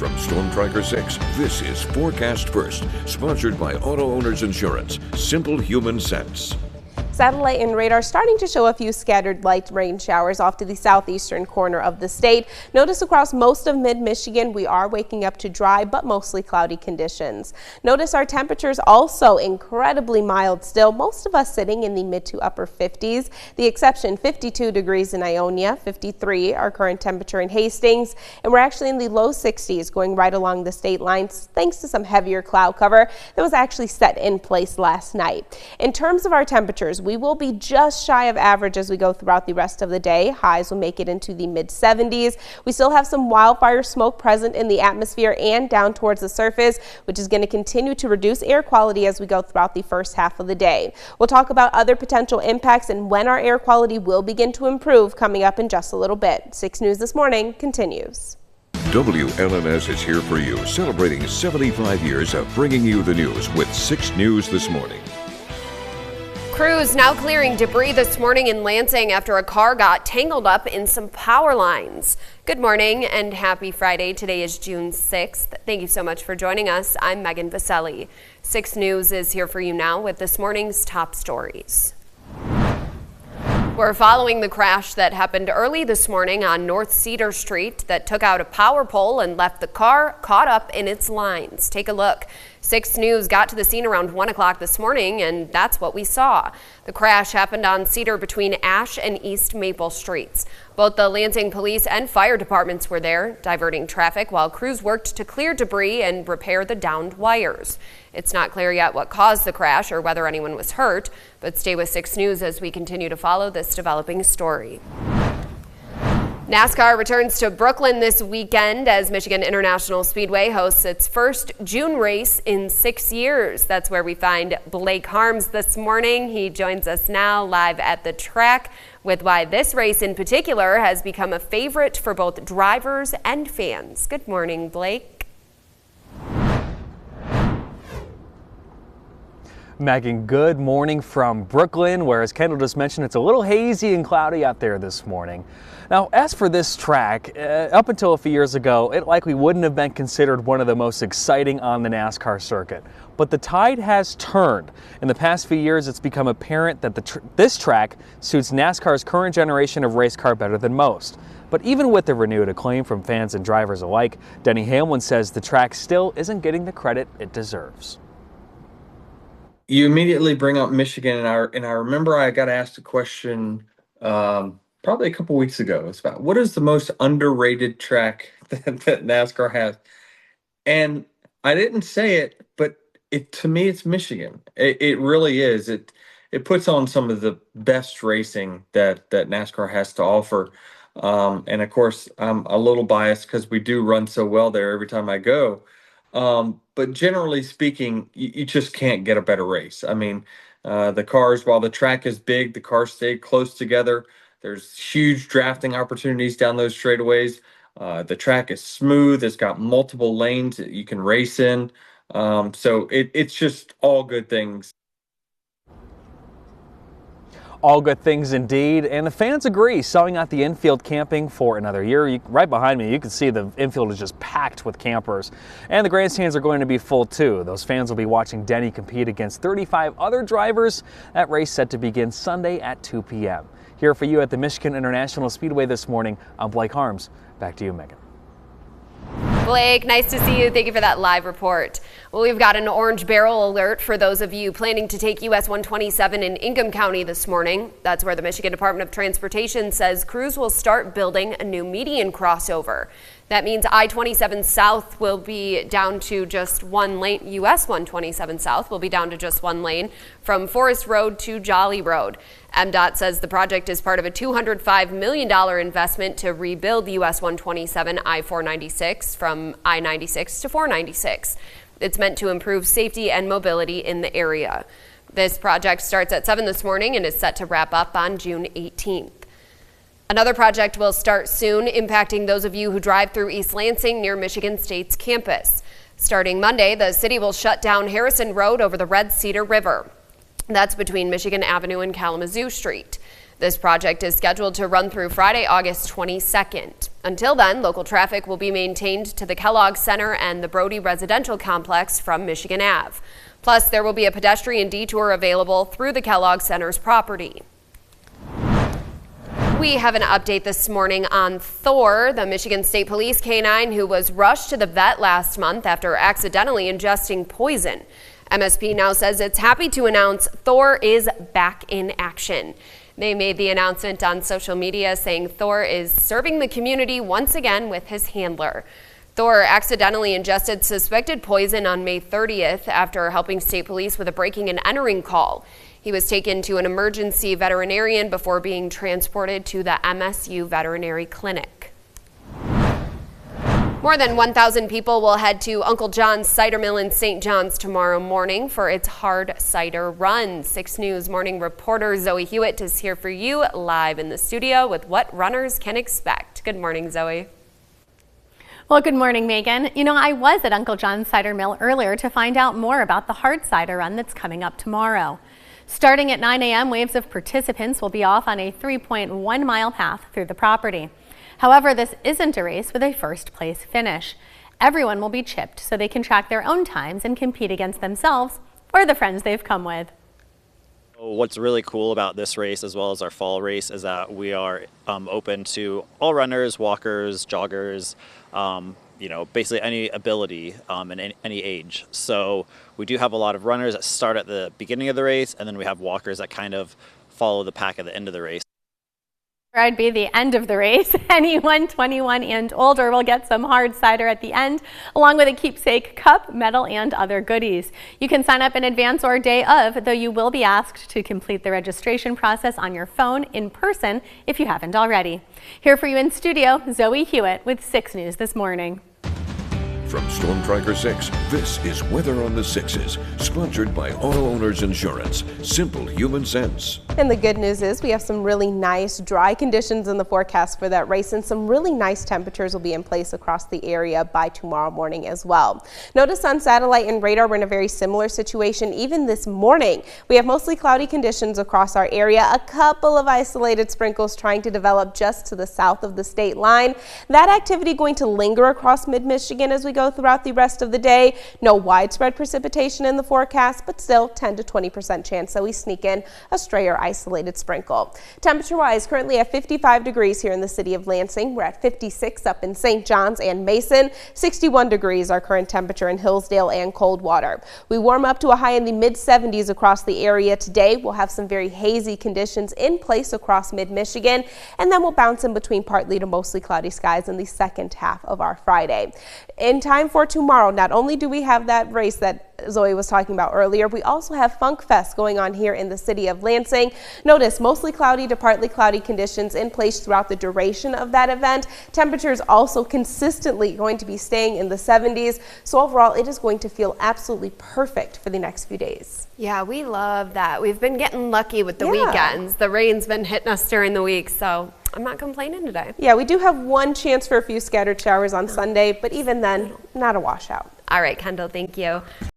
From Storm Tracker 6, this is Forecast First, sponsored by Auto Owners Insurance. Simple human sense. Satellite and radar starting to show a few scattered light rain showers off to the southeastern corner of the state. Notice across most of mid-Michigan we are waking up to dry but mostly cloudy conditions. Notice our temperatures also incredibly mild still, most of us sitting in the mid to upper 50s. The exception 52 degrees in Ionia, 53 our current temperature in Hastings, and we're actually in the low 60s going right along the state lines thanks to some heavier cloud cover that was actually set in place last night. In terms of our temperatures, we will be just shy of average as we go throughout the rest of the day. Highs will make it into the mid 70s. We still have some wildfire smoke present in the atmosphere and down towards the surface, which is going to continue to reduce air quality as we go throughout the first half of the day. We'll talk about other potential impacts and when our air quality will begin to improve coming up in just a little bit. 6 News This Morning continues. WLNS is here for you, celebrating 75 years of bringing you the news with 6 News This Morning. Crews now clearing debris this morning in Lansing after a car got tangled up in some power lines. Good morning and happy Friday. Today is June 6th. Thank you so much for joining us. I'm Megan Vaselli. 6 News is here for you now with this morning's top stories. We're following the crash that happened early this morning on North Cedar Street that took out a power pole and left the car caught up in its lines. Take a look. 6 News got to the scene around 1 o'clock this morning, and that's what we saw. The crash happened on Cedar between Ash and East Maple Streets. Both the Lansing Police and Fire Departments were there, diverting traffic while crews worked to clear debris and repair the downed wires. It's not clear yet what caused the crash or whether anyone was hurt, but stay with 6 News as we continue to follow this developing story. NASCAR returns to Brooklyn this weekend as Michigan International Speedway hosts its first June race in 6 years. That's where we find Blake Harms this morning. He joins us now live at the track with why this race in particular has become a favorite for both drivers and fans. Good morning, Blake. Megan, good morning from Brooklyn, where, as Kendall just mentioned, it's a little hazy and cloudy out there this morning. Now, as for this track, up until a few years ago, it likely wouldn't have been considered one of the most exciting on the NASCAR circuit. But the tide has turned. In the past few years, it's become apparent that this track suits NASCAR's current generation of race car better than most. But even with the renewed acclaim from fans and drivers alike, Denny Hamlin says the track still isn't getting the credit it deserves. You immediately bring up Michigan, and I remember I got asked a question probably a couple weeks ago. It's about what is the most underrated track that NASCAR has, and I didn't say it, but to me it's Michigan. It really is. It puts on some of the best racing that NASCAR has to offer, and of course I'm a little biased because we do run so well there every time I go. But generally speaking, you just can't get a better race. I mean, the cars, while the track is big, the cars stay close together. There's huge drafting opportunities down those straightaways. The track is smooth. It's got multiple lanes that you can race in. So it's just all good things. All good things indeed, and the fans agree, selling out the infield camping for another year. Right behind me, you can see the infield is just packed with campers. And the grandstands are going to be full too. Those fans will be watching Denny compete against 35 other drivers. That race set to begin Sunday at 2 p.m. Here for you at the Michigan International Speedway this morning, I'm Blake Harms. Back to you, Megan. Blake, nice to see you. Thank you for that live report. Well, we've got an orange barrel alert for those of you planning to take US 127 in Ingham County this morning. That's where the Michigan Department of Transportation says crews will start building a new median crossover. That means I-27 South will be down to just one lane. US 127 South will be down to just one lane from Forest Road to Jolly Road. MDOT says the project is part of a $205 million investment to rebuild US 127 I-496 from I-96 to 496. It's meant to improve safety and mobility in the area. This project starts at 7 this morning and is set to wrap up on June 18th. Another project will start soon, impacting those of you who drive through East Lansing near Michigan State's campus. Starting Monday, the city will shut down Harrison Road over the Red Cedar River. That's between Michigan Avenue and Kalamazoo Street. This project is scheduled to run through Friday, August 22nd. Until then, local traffic will be maintained to the Kellogg Center and the Brody Residential Complex from Michigan Ave. Plus, there will be a pedestrian detour available through the Kellogg Center's property. We have an update this morning on Thor, the Michigan State Police canine who was rushed to the vet last month after accidentally ingesting poison. MSP now says it's happy to announce Thor is back in action. They made the announcement on social media saying Thor is serving the community once again with his handler. Thor accidentally ingested suspected poison on May 30th after helping state police with a breaking and entering call. He was taken to an emergency veterinarian before being transported to the MSU Veterinary Clinic. More than 1,000 people will head to Uncle John's Cider Mill in St. John's tomorrow morning for its hard cider run. 6 News morning reporter Zoe Hewitt is here for you live in the studio with what runners can expect. Good morning, Zoe. Well, good morning, Megan. You know, I was at Uncle John's Cider Mill earlier to find out more about the hard cider run that's coming up tomorrow. Starting at 9 a.m., waves of participants will be off on a 3.1-mile path through the property. However, this isn't a race with a first-place finish. Everyone will be chipped so they can track their own times and compete against themselves or the friends they've come with. What's really cool about this race as well as our fall race is that we are open to all runners, walkers, joggers, basically any ability and any age. So we do have a lot of runners that start at the beginning of the race, and then we have walkers that kind of follow the pack at the end of the race. I'd be the end of the race. Anyone 21 and older will get some hard cider at the end, along with a keepsake cup, medal, and other goodies. You can sign up in advance or day of, though you will be asked to complete the registration process on your phone in person if you haven't already. Here for you in studio, Zoe Hewitt with 6 News this morning. From Storm Tracker 6, this is Weather on the Sixes, sponsored by Auto Owners Insurance. Simple human sense. And the good news is we have some really nice dry conditions in the forecast for that race, and some really nice temperatures will be in place across the area by tomorrow morning as well. Notice on satellite and radar we're in a very similar situation even this morning. We have mostly cloudy conditions across our area, a couple of isolated sprinkles trying to develop just to the south of the state line. That activity going to linger across mid-Michigan as we go throughout the rest of the day. No widespread precipitation in the forecast, but still 10 to 20% chance that we sneak in a stray or isolated sprinkle. Temperature-wise, currently at 55 degrees here in the city of Lansing. We're at 56 up in St. John's and Mason. 61 degrees our current temperature in Hillsdale and Coldwater. We warm up to a high in the mid-70s across the area today. We'll have some very hazy conditions in place across mid-Michigan, and then we'll bounce in between partly to mostly cloudy skies in the second half of our Friday. In time for tomorrow, not only do we have that race that Zoe was talking about earlier, we also have Funk Fest going on here in the city of Lansing. Notice mostly cloudy to partly cloudy conditions in place throughout the duration of that event. Temperatures also consistently going to be staying in the 70s. So overall, it is going to feel absolutely perfect for the next few days. Yeah, we love that. We've been getting lucky with the weekends. The rain's been hitting us during the week, so I'm not complaining today. Yeah, we do have one chance for a few scattered showers on Sunday, but even then, not a washout. All right, Kendall, thank you.